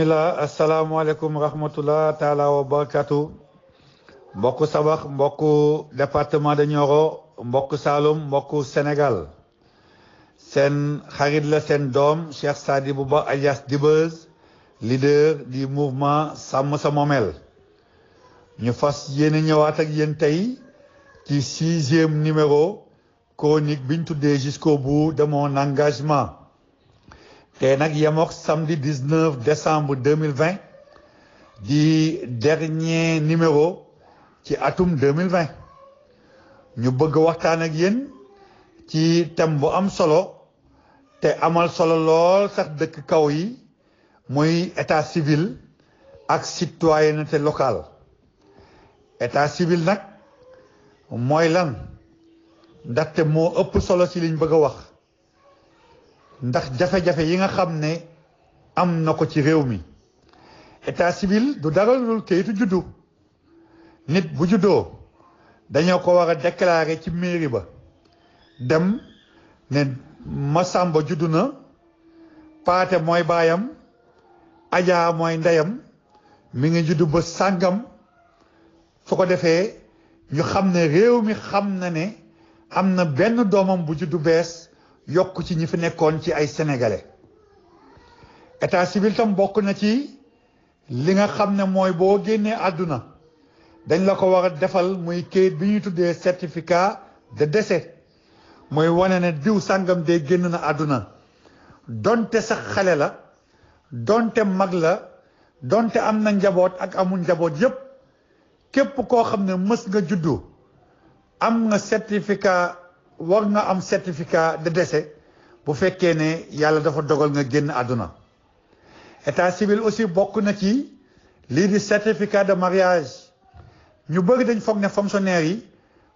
Assalamualaikum rahmatullah taala wa barakatuh. Mbokku Sabax, mbokku département de Nioro, mbokku Saloum, mbokku Sénégal. Sen xarit la sen dom Cheikh Sadibou Ba alias Dibeuz, leader du mouvement Sàmm Sa Moomeel. Ñu fas yéene ñëwaat ak yéen tey ci 6e numéro chronique biñ tuddee jusqu'au bout de mon engagement. Tey nag yemook samedi 19 décembre 2020 di dernier numéro ci atum 2020 ñu bëgg waxtaan ak yéen ci thème bu am solo te amal solo lool sax dëkk kaw yi muy état civil ak citoyenneté locale. État civil nag mooy lan ndaxte moo ëpp solo ci liñ bëgg a wax ndax jafe-jafe yi nga xam ne am na ko ci réew mi. État civil du dara lu kayitu juddu nit bu juddoo dañoo ko war a déclarer ci mairie ba dem ne Masamba juddu na, Paate mooy baayam, Ajaa mooy ndeyam, mi ngi juddu ba sàngam. su ko defee ñu xam ne réew mi xam na ne am na benn doomam bu juddu bees yokk ci ñi fi nekkoon ci ay sénégalais. État civil tam bokk na ci li nga xam ne mooy boo génnee àdduna dañ la ko war a defal muy kayit bi ñuy tuddee certificat de décès mooy wane ne diw sàngam de génn na àdduna donte sax xale la donte mag la donte am na njaboot ak amul njaboot yépp képp koo xam ne mës nga juddu am nga certificat war nga am certificat de décès bu fekkee ne yàlla dafa dogal nga génn àdduna. État civil aussi bokk na ci lii di certificat de mariage ñu bëri dañ foog ne fonctionnaire yi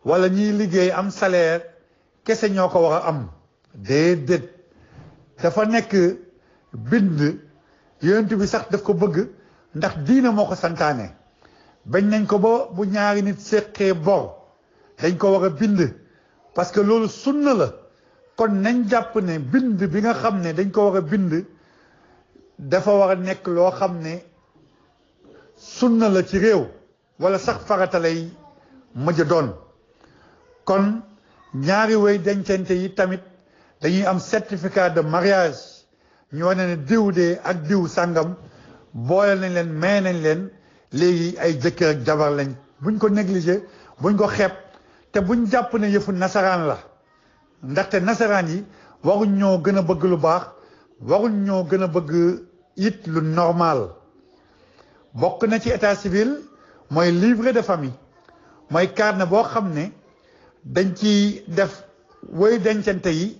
wala ñiy liggéey am salaire kese ñoo ko war a am déedéet dafa nekk bind yonent bi sax daf ko bëgg ndax diina moo ko santaane bañ nañ ko ba bu ñaari nit séqee bor dañ ko war a bind parce que loolu sunna la kon nañ jàpp ne bind bi nga xam ne dañ ko war a bind dafa war a nekk loo xam ne sunna la ci réew wala sax farata lay mujj doon. kon ñaari way dencante yi tamit dañuy am certificat de mariage ñu wane ne diw de ak diw sàngam boole nañ leen may nañ leen léegi ay jëkkër ak jabar lañ buñ ko négligé buñ ko xeeb te buñ jàpp ne yëfu nasaraan la ndaxte nasaraan yi waruñ ñoo gën a bëgg lu baax waruñ ñoo gën a bëgg it lu normal. bokk na ci état civil mooy livret de famille mooy carnet boo xam ne dañ ci def woy dencante yi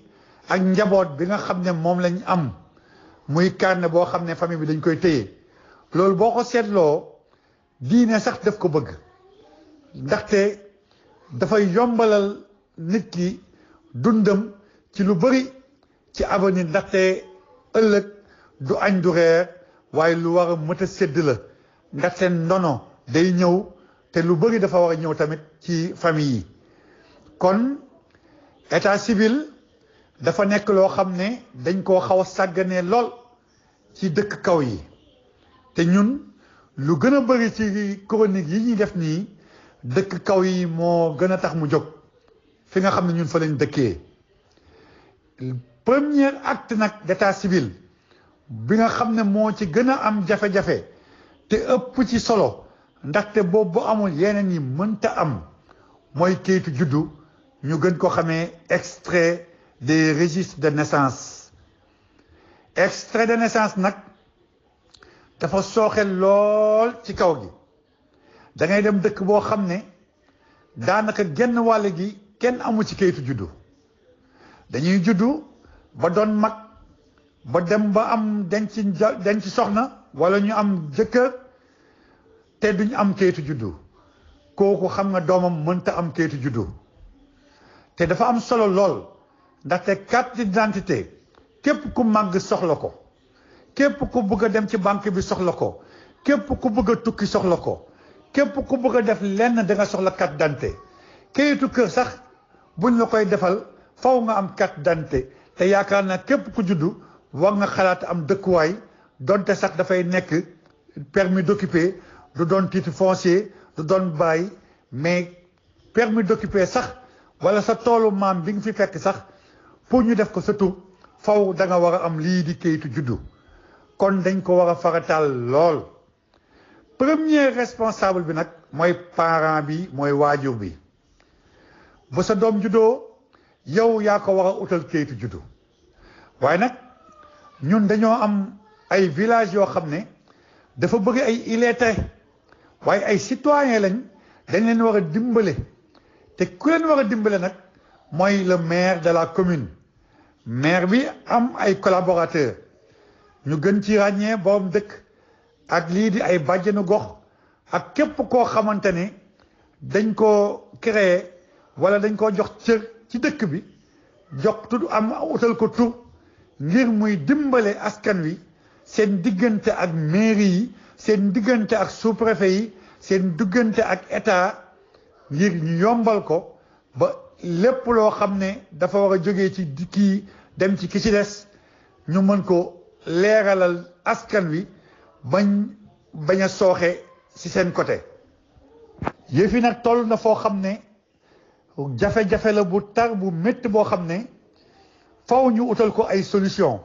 ak njaboot bi nga xam ne moom lañ am muy carnet boo xam ne famille bi dañ koy téye loolu boo ko seetloo diine sax daf ko bëgg ndaxte dafay yombalal nit ki dundam ci lu bari ci avenir ndaxte ëllëg du añ du reer waaye lu war a mët a sédd la ndaxte ndono day ñëw te lu bari dafa war a ñëw tamit ci famille yi. kon état civil dafa nekk loo xam ne dañ koo xaw a sàgganee lool ci dëkk kaw yi te ñun lu gën a bari ci chronique yi ñuy def nii dëkk kaw yi moo gën a tax mu jóg fi nga xam ne ñun fa lañ dëkkee. premier acte nag d'état civil bi nga xam ne moo ci gën a am jafe-jafe te ëpp ci solo ndaxte boobu bu amul yeneen yi mënta am mooy kayitu juddu ñu gën ko xamee extrait des registres de naissance. extrait de naissance nag dafa sooxe lool ci kaw gi da ngay dem dëkk boo xam ne daanaka genn wàll gi kenn amu ci kayitu juddu dañuy juddu ba doon mag ba dem ba am denc soxna wala ñu am jëkkër te duñ am kayitu juddu kooku xam nga doomam mënta am kayitu juddu te dafa am solo lool ndaxte carte d'identité képp ku màgg soxla ko képp ku bëgg a dem ci banque bi soxla ko képp ku bëgg a tukki soxla ko képp ku bëgg a def lenn da nga soxla carte d'identité kayitu kër sax buñ la koy defal faw nga am carte d'identité te yaakaar naa képp ku juddu war nga xalaat am dëkkuwaay donte sax dafay nekk permis d'occuper du doon titre foncier du doon bàyyi mais permis d'occuper sax wala sa toolu maam bi nga fi fekk sax pour ñu def ko sa tur faw da nga war a am lii di kayitu juddu kon dañ ko war a farataal lool premier responsable bi nag mooy parent bi mooy waajur bi bu sa doom juddoo yow yaa ko war a utal kayitu juddu waaye nag ñun dañoo am ay village yoo xam ne dafa bëgg ay illettrés waaye ay citoyens lañ dañ leen war a dimbale te ku leen war a dimbale nag mooy le maire de la commune maire bi am ay collaborateurs ñu gën ci ràññee borom dëkk ak lii di ay bàjjenu gox ak képp koo xamante ne dañ ko créer wala dañ ko jox cër ci dëkk bi jox tudd am utal ko tur ngir muy dimbale askan wi seen diggante ak mairie yi seen diggante ak sous-préfet yi seen diggante ak état ngir ñu yombal ko ba lépp loo xam ne dafa war a jógee ci kii dem ci ki ci des ñu mën ko leeralal askan wi bañ a sooxe ci seen côté yëf yi nag toll na foo xam ne jafe-jafe la bu tar bu métti boo xam ne faw ñu utal ko ay solution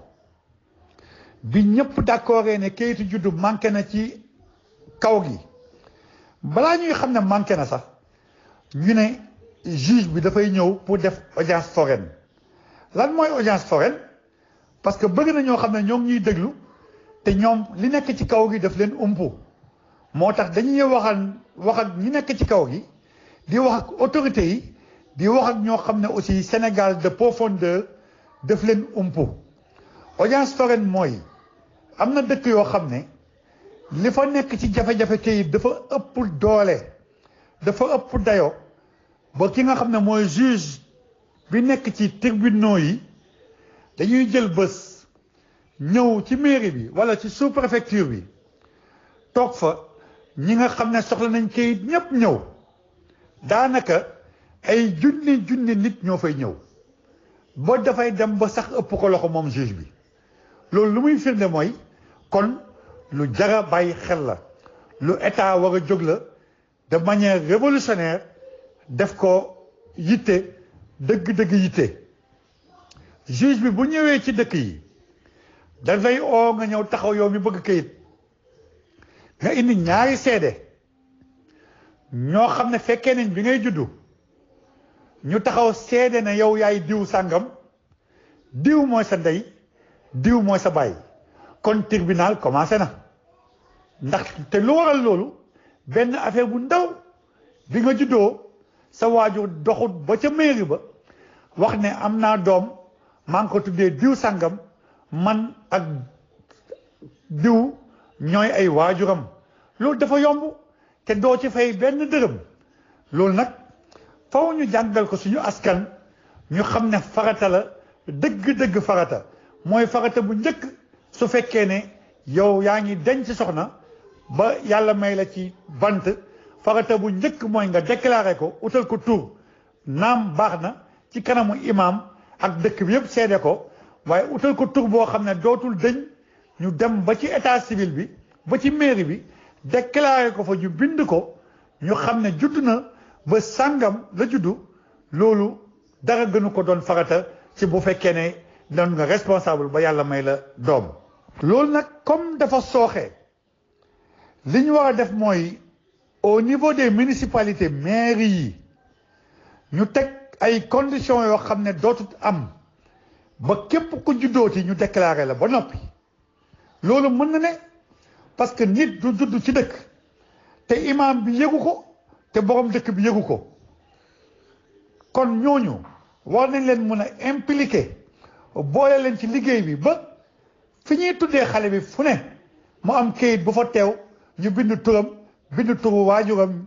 bi ñëpp d'accord ne kayitu juddu manqué na ci kaw gi balaa ñuy xam ne manqué na sax ñu ne juge bi dafay ñëw pour def audience foraine lan mooy audience foraine parce que bëgg na ñoo xam ne ñoo ngi ñuy déglu te ñoom li nekk ci kaw gi daf leen umpu moo tax dañuy wax ak ñi nekk ci kaw gi di wax ak autorités yi di wax ak ñoo xam ne aussi Sénégal de profondeur daf leen umpu audience foraine mooy am na dëkk yoo xam ne li fa nekk ci jafe-jafe kayit dafa ëpp doole dafa ëpp dayo ba ki nga xam ne mooy juge bi nekk ci tribunaux yi dañuy jël bés ñëw ci mairie bi wala ci sous-préfecture bi toog fa ñi nga xam ne soxla nañ kayit ñépp ñëw daanaka ay junni nit ñoo fay ñëw ba dafay dem ba sax ëpp ko loxo moom juge bi loolu lu muy firnde mooy kon lu jara bàyyi xel la lu état war a jóg la de manière révolutionnaire def ko yitte dëgg-dëgg yitte juge bi bu ñëwee ci dëkk yi dafay oo nga ñëw taxaw yow mi bëgg kayit nga indi ñaari seede ñoo xam ne fekkee nañ bi ngay juddu ñu taxaw seede ne yow yaay diw sàngam diw mooy sa ndey diw mooy sa baay kon tribunal commencé na ndax te lu waral loolu benn affaire bu ndaw bi nga juddoo sa waajur doxut ba ca mairie ba wax ne am naa doom maa ngi ko tuddee diw sàngam man ak diw ñooy ay waajuram loolu dafa yomb te doo ci fay benn dërëm loolu nag faw ñu jàngal ko suñu askan ñu xam ne farata la dëgg-dëgg farata mooy farata bu njëkk su fekkee ne yow yaa ngi denc soxna ba yàlla may la ci bant farata bu njëkk mooy nga déclaré ko utal ko tur naam baax na ci kanamu imam ak dëkk bi yëpp seede ko waaye utal ko tur boo xam ne dootul dëñ ñu dem ba ci état civil bi ba ci mairie bi déclaré ko fa ñu bind ko ñu xam ne judd na ba sàngam la juddu loolu dara gënu ko doon farata ci bu fekkee ne doon nga responsable ba yàlla may la doom loolu nag comme dafa sooxe li ñu war a def mooy au niveau des municipalités mairie yi ñu teg ay conditions yoo xam ne dootut am ba képp ku juddooti ñu déclaré la ba noppi loolu mën na ne parce que nit du judd ci dëkk te imam bi yëgu ko te borom dëkk bi yëgu ko kon ñooñu war nañ leen mën a impliqué boole leen ci liggéey bi ba fi ñuy tuddee xale bi fu ne mu am kayit bu fa teew ñu bind turam bind turu waajuram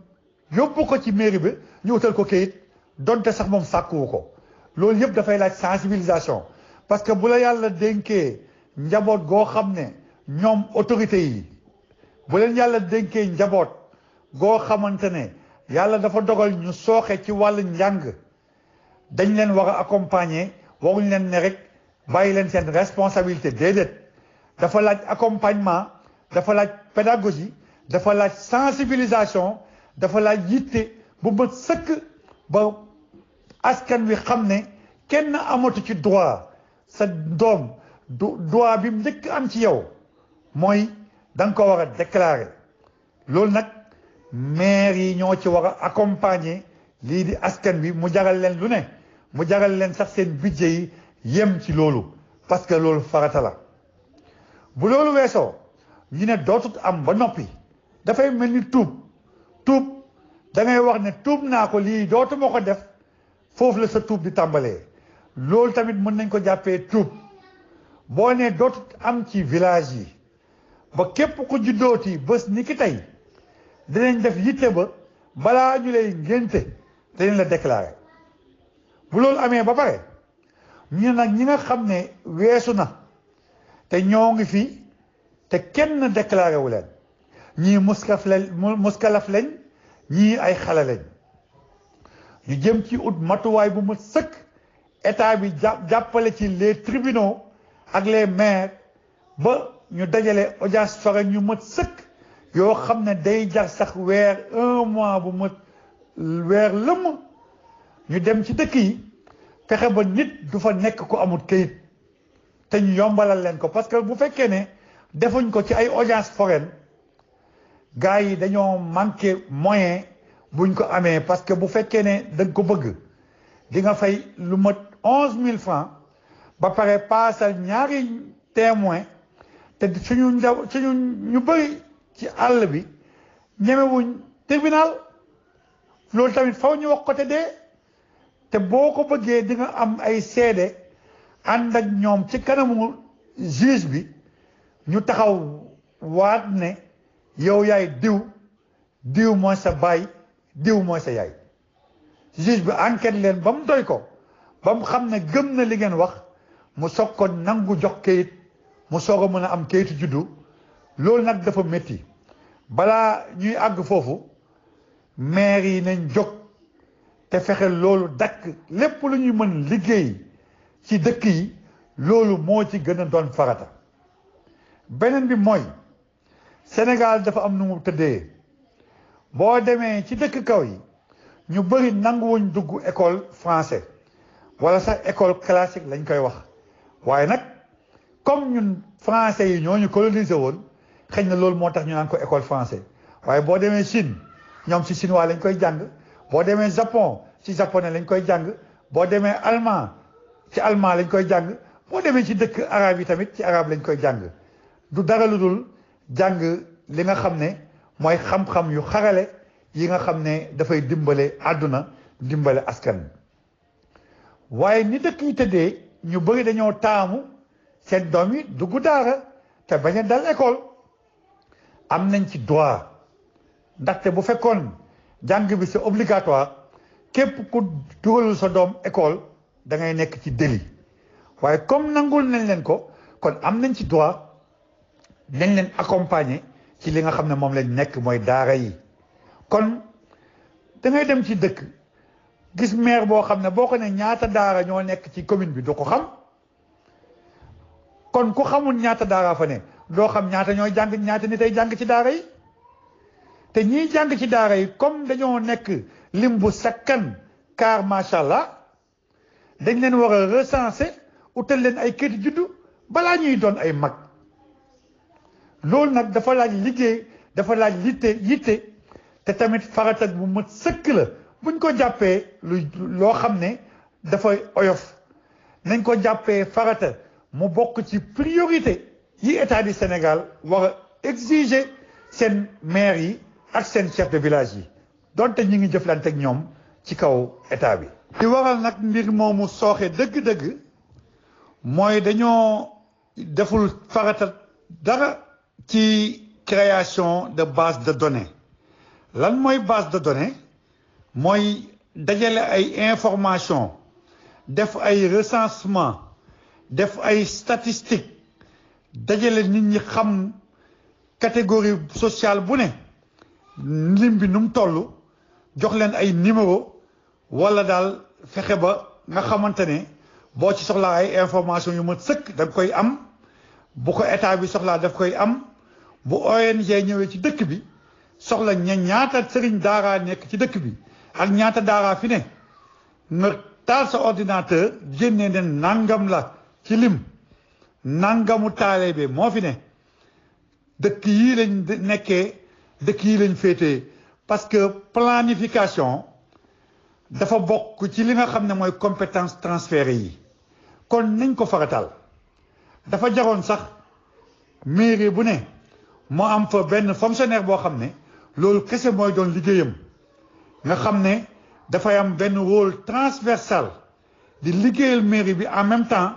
yóbbu ko ci mairie bi ñu utal ko kayit donte sax moom sàkkuwu ko loolu yëpp dafay laaj sensibilisation parce que bu la yàlla dénkee njaboot goo xam ne ñoom autorités yi bu leen yàlla dénkee njaboot goo xamante ne yàlla dafa dogal ñu sooxe ci wàllu njàng dañ leen war a accompagner waruñ leen ne rek bàyyi leen seen responsabilité déedéet dafa laaj accompagnement dafa laaj pédagogie dafa laaj sensibilisation dafa laaj yitte bu mat sëkk ba askan wi xam ne kenn amatu ci droit sa doom droit bi mu njëkk am ci yow mooy da nga ko war a déclarer loolu nag maire yi ñoo ci war a accompagner lii di askan wi mu jaral leen lu ne mu jaral leen sax seen budget yi yem ci loolu parce que loolu farata la bu loolu weesoo ñu ne dootut am ba noppi dafay mel ni tuub da ngay wax ne tuub naa ko lii dootuma ko def foofu la sa tuub di tàmbalee loolu tamit mën nañ ko jàppee tuub boo ne dootut am ci village yi ba képp ku juddooti bés ni ki tey dinañ def yitte ba balaa ñu lay ngénte dañ la déclarer bu loolu amee ba pare ñu nag ñi nga xam ne weesu na te ñoo ngi fi te kenn déclaré wu leen ñii muskalaf lañ ñii ay xale lañ ñu jëm ci ut matuwaay bu ma sëkk état bi jàppale ci les tribunaux ak les maires ba ñu dajale audience foraine ñu mat sëkk yoo xam ne day jar sax weer 1 mois bu mat weer lëmm ñu dem ci dëkk yi fexe ba nit du fa nekk ko amul kayit te ñu yombalal leen ko parce que bu fekkee ne defuñ ko ci ay audience foraine gars yi dañoo manqué moyen buñ ko amee parce que bu fekkee ne dañ ko bëgg di nga fay lu mat 11 000 francs ba pare paasal ñaari témoin te suñu ñu bëri ci àll bi ñemewuñ tribunal loolu tamit faw ñu wax ko te boo ko bëggee di nga am ay seede ànd ak ñoom ci kanamu juge bi ñu taxaw waat ne yow yaay diw mooy sa baay diw mooy sa yaay juge bi enquête leen ba mu doy ko ba mu xam ne gëm na li ngeen wax mu soog ko nangu jox kayit mu soog a mën a am kayitu juddu loolu nag dafa métti balaa ñuy àgg foofu maire yi nañ jóg te fexe loolu dakk lépp lu ñuy mën liggéey ci dëkk yi loolu moo ci gën a doon farata beneen bi mooy Sénégal dafa am nu mu tëddee boo demee ci dëkk kaw yi ñu bëri nanguwuñ dugg école français wala sax école classique lañ koy wax waaye nag comme ñun français yi ñoo ñu colonisé woon xëy na loolu moo tax ñu naan ko école français waaye boo demee Chine ñoom ci chinois lañ koy jàng boo demee Japon ci japonais lañ koy jàng boo demee allemand ci allemand lañ koy jàng boo demee ci dëkk arabe yi tamit ci arabe lañ koy jàng du dara lu dul jàng li nga xam ne mooy xam-xam yu xarale yi nga xam ne dafay dimbale àdduna dimbale askan waaye ni dëkk yi tëddee ñu bëri dañoo taamu seen doom yi dugg daara te bañ a dal école am nañ ci droit ndaxte bu fekkoon jàng bi c'est obligatoire képp ku dugalul sa doom école da ngay nekk ci délit waaye comme nangul nañ leen ko kon am nañ ci droit nañ leen accompagner ci li nga xam ne moom lañ nekk mooy daara yi kon da ngay dem ci dëkk gis maire boo xam ne boo ko ne ñaata daara ñoo nekk ci commune bi du ko xam kon ku xamul ñaata daara fa ne doo xam ñaata ñooy jàng ñaata nit ay jàng ci daara yi te ñiy jàng ci daara yi comme dañoo nekk lim bu sakkan car macha allah dañ leen war a recenser utal leen ay kayit juddu balaa ñuy doon ay mag loolu nag dafa laaj liggéey dafa laaj yitte te tamit farata bu mat sëkk la buñ ko jàppee loo xam ne dafay oyof nañ ko jàppee farata mu bokk ci priorité yi état du Sénégal war a exiger seen maire yi ak seen chef de village yi donte ñi ngi jëflante ak ñoom ci kaw état bi. li waral nag mbir moomu sooxe dëgg-dëgg mooy dañoo deful farata dara ci création de base de données lan mooy base de données mooy dajale ay information def ay recensement def ay statistiques dajale nit ñi xam catégorie sociale bu ne lim bi nu mu toll jox leen ay numéro wala daal fexe ba nga xamante ne boo ci soxlaa ay information yu ma sëkk da nga koy am bu ko état bi soxlaa daf koy am bu ONG ñëwee ci dëkk bi soxla ñaata sëriñ daara nekk ci dëkk bi ak ñaata daara fi ne nga taal sa ordinateur génnee ne nangam la ci lim nangamu taalibe moo fi ne dëkk yii lañ nekkee dëkk yii lañ féetee parce que planification dafa bokk ci li nga xam ne mooy compétence transférée yi kon nañ ko faratal dafa jaroon sax mairie bu ne moo am fa benn fonctionnaire boo xam ne loolu kese mooy doon liggéeyam nga xam ne dafay am benn rôle transversal di liggéeyal mairie bi en même temps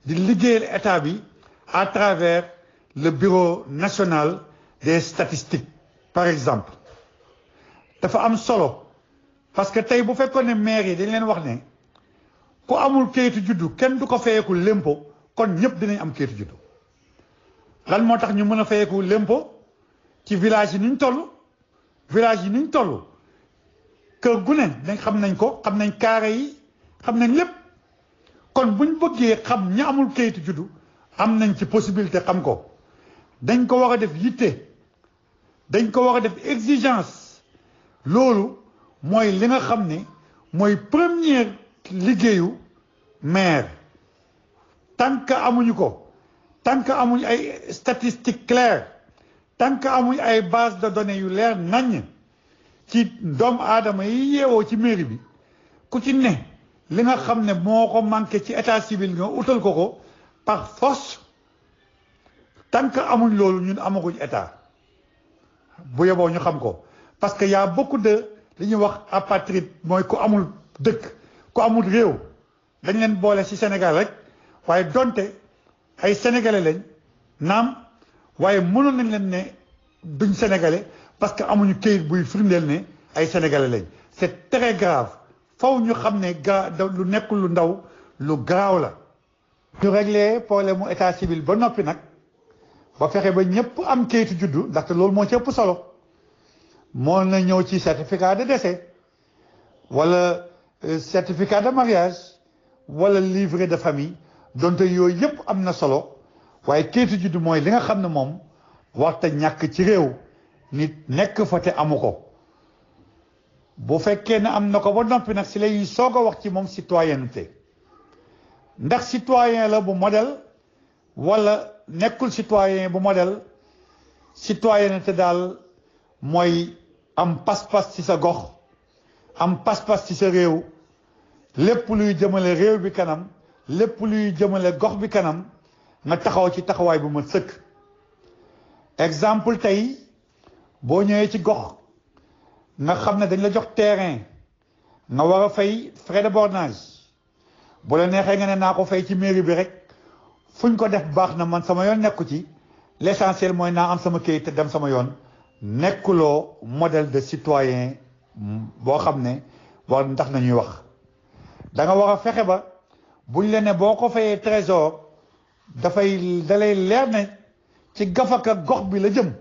di liggéeyal état bi à travers le bureau national des statistiques par exemple dafa am solo parce que tey bu fekkoon ne maire yi dañ leen wax ne ku amul kayitu juddu kenn du ko fayeeku lempo kon ñëpp dinañ am kayitu juddu lan moo tax ñu mën a fayeeku lempo ci village yi niñ toll village yi niñ toll kër gu ne dañ xam nañ ko xam nañ carré yi xam nañ lépp kon buñ bëggee xam ñi amul kayitu juddu am nañ ci possibilité xam ko dañ ko war a def yitte dañ ko war a def exigence loolu mooy li nga xam ne mooy première liggéeyu maire tant que amuñu ko tant que amuñ ay statistiques claires tant que amuñ ay base de données yu leer naññ ci doomu aadama yi yeewoo ci mairie bi ku ci ne li nga xam ne moo ko manqué ci état civil nga utal ko par force tant que amuñ loolu ñun amaguñ état bu yeboo ñu xam ko parce que y a beaucoup de li ñuy wax apatride mooy ku amul dëkk ku amul réew dañ leen boole ci Sénégal rek waaye donte ay sénégalais lañ naam waaye mënoon nañ leen ne duñ sénégalais parce que amuñu këyit buy firndeel ne ay sénégalais lañ c'est très grave faw ñu xam ne lu nekkul lu ndaw lu garaaw la. ñu réglé problème mu état civil ba noppi nag ba fexe ba ñëpp am këyitu juddu ndaxte loolu moo ci ëpp solo moo na ñëw ci certificat de décès wala certificat de mariage wala livret de famille donte yooyu yëpp am na solo waaye këyitu juddu mooy li nga xam ne moom waxta ñàkk ci réew nit nekk fa te amu ko bu fekkee ne am na ko ba noppi nag si lay soog a wax ci moom citoyenneté ndax citoyen la bu modèle wala nekkul citoyen bu modèle citoyenneté daal mooy am pas-pas ci sa gox am pas-pas ci sa réew lépp luy jëmale réew bi kanam lépp luy jëmale gox bi kanam nga taxaw ci taxawaay bu ma sëkk exemple tey boo ñëwee ci gox nga xam ne dañ la jox terrain nga war a fay frais de bornage bu la neexee nga ne naa ko fay ci mairie bi rek fuñ ko def baax na man sama yoon nekku ci l'essentiel mooy naa am sama kayit te dem sama yoon nekkuloo modèle de citoyen boo xam ne war ndax nañuy wax da nga war a fexe ba buñ la ne boo ko fayee trésor dafay dalay leer ne ci gafaka gox bi la jëm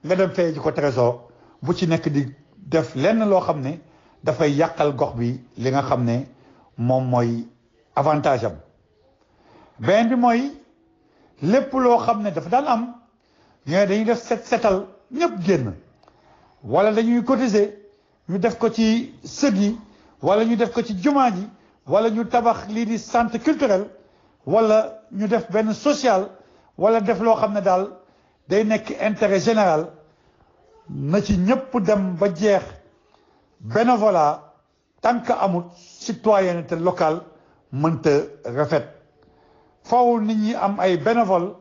nga dem fay ji ko trésor bu ci nekk di def lenn loo xam ne dafay yàqal gox bi li nga xam ne moom mooy avantage am benn bi mooy lépp loo xam ne dafa daan am ñooy dañuy def setal ñëpp génn wala dañuy cotiser ñu def ko ci sëg yi wala ñu def ko ci jumaa ji wala ñu tabax lii di centre culturel wala ñu def benn social wala def loo xam ne daal day nekk intérêt général na ci ñëpp dem ba jeex bénévolat tant que amul citoyenneté locale mënta rafet faw nit ñi am ay bénévole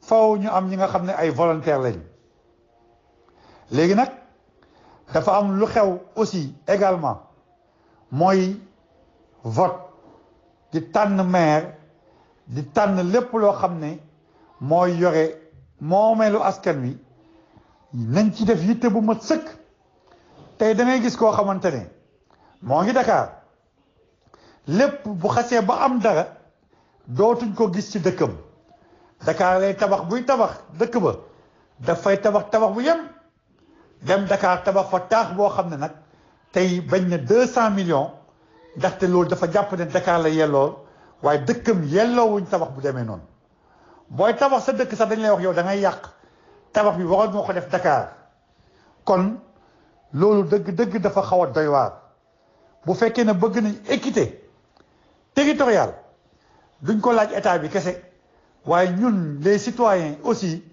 faw ñu am ñi nga xam ne ay volontaire lañ léegi nag dafa am lu xew aussi également mooy vote di tànn maire di tànn lépp loo xam ne mooy yore moomeelu askan wi nañ ci def yitte bu mat sëkk tey da ngay gis koo xamante ne moo ngi Dakar lépp bu xasee ba am dara dootuñ ko gis ci dëkkam Dakar lay tabax buy tabax dëkk ba dafay tabax bu yem dem Dakar tabax fa taax boo xam ne nag tey bañ na 200 millions ndaxte loolu dafa jàpp ne Dakar la yellool waaye dëkkam yelloowuñ tabax bu demee noonu booy tabax sa dëkk sax dañ lay wax yow da ngay yàq tabax bi waroon moo ko def Dakar kon loolu dëgg dafa xaw a doy waar bu fekkee ne bëgg nañ équité territoriale duñ ko laaj état bi kese waaye ñun les citoyens aussi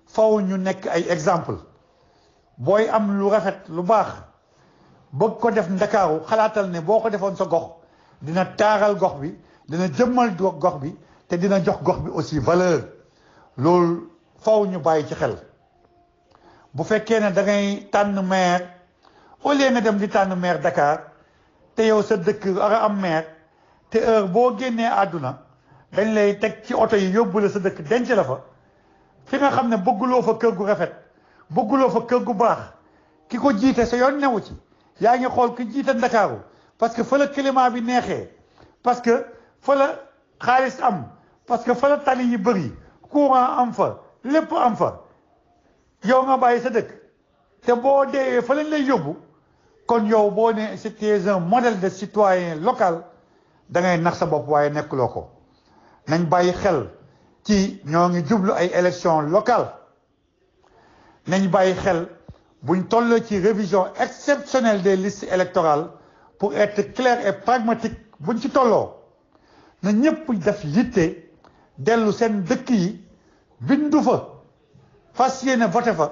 faw ñu nekk ay exemple booy am lu rafet lu baax bëgg ko def Ndakaaru xalaatal ne boo ko defoon sa gox dina taaral gox bi dina jëmmal gox bi te dina jox gox bi aussi valeur loolu faw ñu bàyyi ci xel bu fekkee ne da ngay tànn maire au lieu nga dem di tànn maire Dakar te yow sa dëkk war a am maire te heure boo génnee àdduna dañ lay teg ci oto yi yóbbu la sa dëkk denc la fa fi nga xam ne bëgguloo fa kër gu rafet bëgguloo fa kër gu baax ki ko jiite sa yoon newu ci yaa ngi xool ki jiite Ndakaaru parce que fa la climat bi neexee parce que fa la xaalis am parce que fa la tali yi bëri courant am fa lépp am fa yow nga bàyyi sa dëkk te boo dee fa lañ lay yóbbu kon yow boo ne c'était un modèle de citoyen local da ngay nax sa bopp waaye nekkuloo ko nañ bàyyi xel ci ñoo ngi jublu ay élections locales nañ bàyyi xel buñ toll ci révision exceptionnelle des listes électorales pour être clair et pragmatique buñ ci tolloo na ñëpp def yitte dellu seen dëkk yi bindu fa fas yéene voté fa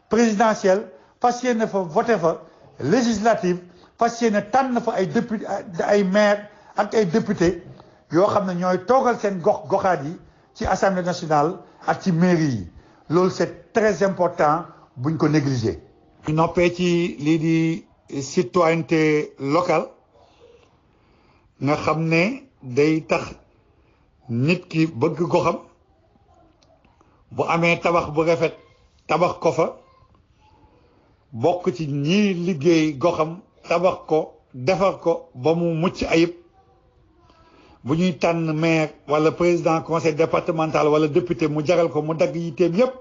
présidentielle fas yéene fa voté fa législative fas yéene tànn fa ay député ay maire ak ay député yoo xam ne ñooy toogal seen goxaat yi ci assemblée nationale ak ci mairie yi loolu c'est très important buñ ko négliger. ñu noppee ci lii di citoyenneté locale nga xam ne day tax nit ki bëgg goxam bu amee tabax bu rafet tabax ko fa bokk ci ñi liggéey goxam tabax ko defar ko ba mu mucc ayib bu ñuy tànn maire wala président conseil départemental wala député mu jaral ko mu dagg yitteem yépp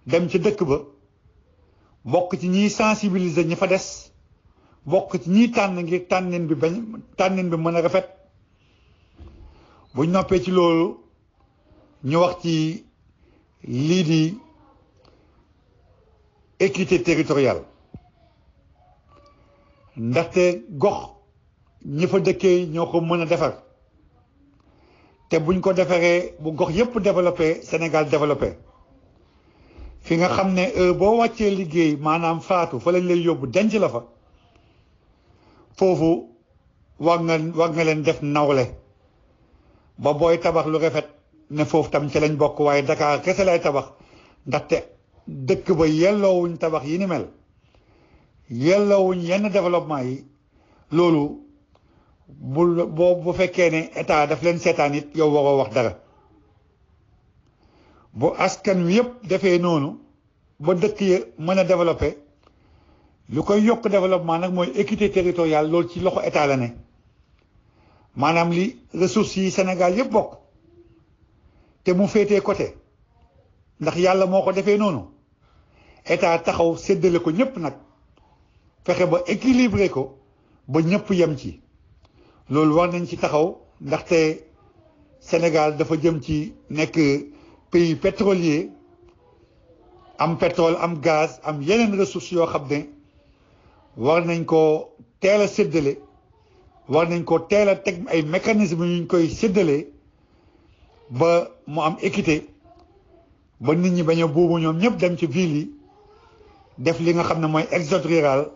dem ci dëkk ba bokk ci ñiy sensibiliser ñi fa des bokk ci ñiy tànn ngir tànnin bi mën a rafet buñ noppee ci loolu ñu wax ci lii di équité territoriale ndaxte gox ñi fa dëkkee ñoo ko mën a defar te buñ ko defaree bu gox yépp développé Sénégal développé fi nga xam ne boo wàccee liggéey maanaam faatu fa lañ lay yóbbu denc la fa foofu war nga leen def nawle ba booy tabax lu rafet ne foofu tam ci lañ bokk waaye Dakar kese lay tabax ndaxte dëkk ba yelloowuñ tabax yi ni mel yelloowuñ yenn développement yi loolu bu fekkee ne état daf leen seetaan it yow waroo wax dara bu askan wi yëpp defee noonu ba dëkk yi mën a développé lu koy yokk développement nag mooy équité territoriale loolu ci loxo état la ne maanaam li ressources yi Sénégal yëpp bokk te mu féetee côté ndax yàlla moo ko defee noonu état taxaw séddale ko ñëpp nag fexe ba équilibré ko ba ñëpp yem ci loolu war nañ ci taxaw ndaxte Sénégal dafa jëm ci nekk pays pétrolier am pétrole am gaz am yeneen ressources yoo xam ne war nañ ko teel a séddale war nañ ko teel a teg ay mécanismes yu ñu koy séddalee ba mu am équité ba nit ñi bañ a buubu ñoom ñëpp dem ci ville yi def li nga xam ne mooy exode rural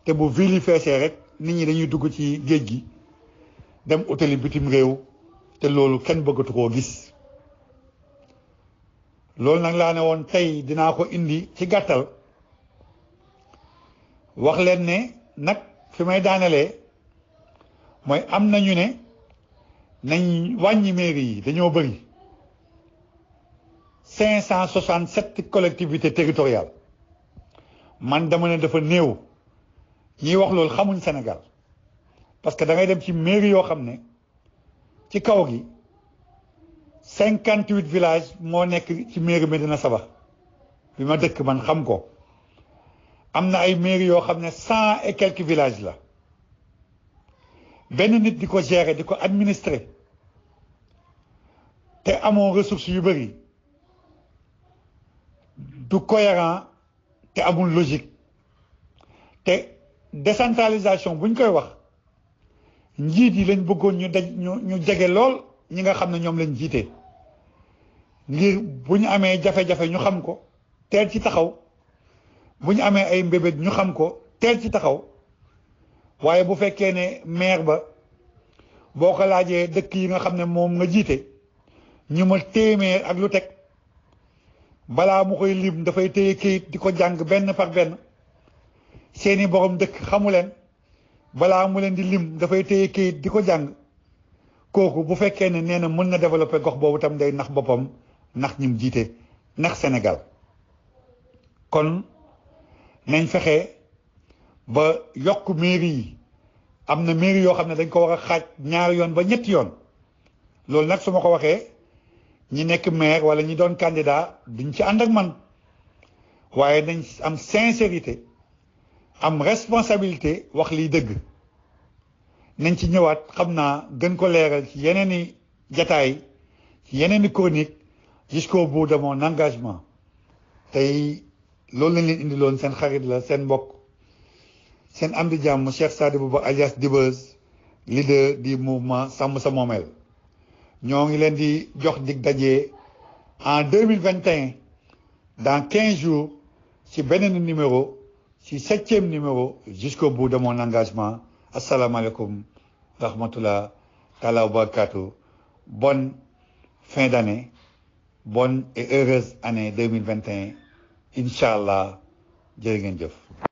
te bu ville yi feesee rek nit ñi dañuy dugg ci géej gi dem utali bitim réew te loolu kenn bëggatu koo gis loolu nag laa ne woon tey dinaa ko indi ci gàttal wax leen ne nag fi may daanelee mooy am nañu ne nañ wàññi mairie yi dañoo bëri 567 collectivités territoriales man dama ne dafa néew ñiy wax loolu xamuñ Sénégal parce que da ngay dem ci mairie yoo xam ne ci kaw gi 58 villages moo nekk ci mairie Médina Sabakh bi ma dëkk man xam ko am na ay mairie yoo xam ne 100 et quelques villages la benn nit di ko gérer di ko administrer te amoo ressources yu bëri du cohérent te amul logique te décentralisation buñ koy wax njiit yi lañ bëggoon ñu jege lool ñi nga xam ne ñoom lañ jiite ngir bu ñu amee jafe-jafe ñu xam ko teel ci taxaw bu ñu amee ay mbébét ñu xam ko teel ci taxaw waaye bu fekkee ne maire ba boo ko laajee dëkk yi nga xam ne moom nga jiite ñu ma téeméer ak lu teg balaa mu koy lim dafay téye kayit di ko jàng benn par benn seeni borom dëkk xamu leen balaa mu leen di lim dafay téye kayit di ko jàng kooku bu fekkee ne nee na mën na développer gox boobu tam day nax boppam nax ñim jiite nax Sénégal kon nañ fexe ba yokk mairie yi am na mairie yoo xam ne dañ ko war a xaaj ñaari yoon ba ñetti yoon loolu nag su ma ko waxee ñi nekk maire wala ñi doon candidat duñ ci ànd ak man waaye nañ am sincérité am responsabilité wax liy dëgg nañ ci ñëwaat xam naa gën ko leeral ci yeneen i jataay ci yeneen i chronique jusqu'au bout de mon engagement tey loolu lañ leen indiloon seen xarit la seen mbokk seen am di jàmm Cheikh Sadibou Ba alias Dibeuz leader du mouvement Sàmm Sa Moomeel ñoo ngi leen di jox dig daje en 2021 dans 15 jours ci beneen numéro ci 7e numéro jusqu'au bout de mon engagement asalaamaaleykum rahmatullah taala wa barakatuh bonne fin d'année bonne et heureuse année 2021 incha allah jërë ngeen jëf